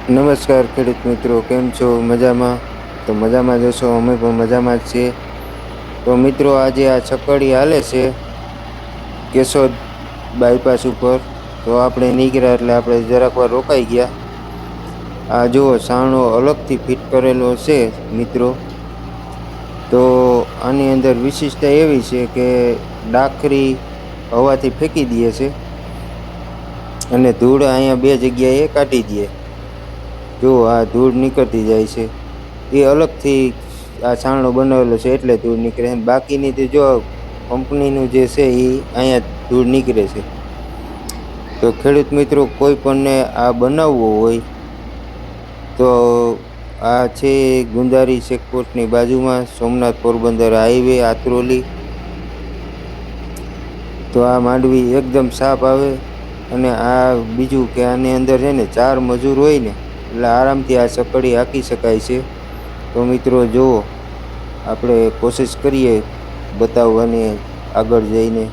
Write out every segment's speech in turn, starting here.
નમસ્કાર ખેડૂત મિત્રો, કેમ છો? મજામાં? તો મજામાં જ હશો, અમે પણ મજામાં જ છીએ. તો મિત્રો આજે આ છકડી હાલે છે કેશોદ બાયપાસ ઉપર. તો આપણે નીકળ્યા એટલે આપણે જરાક વાર રોકાઈ ગયા. આ જુઓ સાવણો અલગથી ફિટ કરેલો છે મિત્રો. તો આની અંદર વિશિષ્ટતા એવી છે કે ડાખરી હવાથી ફેંકી દે છે અને ધૂળ અહીંયા બે જગ્યાએ કાઢી દે. જો આ ધૂળ નીકળતી જાય છે એ અલગથી આ છાણો બનાવેલો છે એટલે ધૂળ નીકળે. બાકીની તો જો કંપનીનું જે છે એ અહીંયા ધૂળ નીકળે છે. તો ખેડૂત મિત્રો કોઈ પણને આ બનાવવો હોય તો આ છે ગુંદારી ચેકપોસ્ટની બાજુમાં સોમનાથ પોરબંદર હાઈવે આત્રોલી. તો આ માંડવી એકદમ સાફ આવે. અને આ બીજું કે આની અંદર છે ને 4 મજૂર હોય ને એટલે આરામથી આ સકડી હાંકી શકાય છે. તો મિત્રો જુઓ, આપણે કોશિશ કરીએ બતાવવાની આગળ જઈને.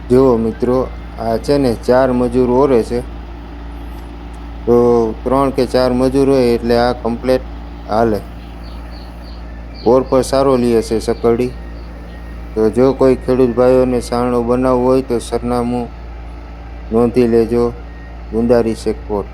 જુઓ મિત્રો, આ છે ને 4 મજૂર ઓરે છે. તો 3 કે 4 મજૂર હોય એટલે આ કમ્પ્લેટ હાલે. ઓર પર સારો લે છે સકડી. તો જો કોઈ ખેડૂત ભાઈઓને સાણો બનાવવો હોય તો સરનામું નોંધી લેજો. ગુંદારી ચેકપોસ્ટ.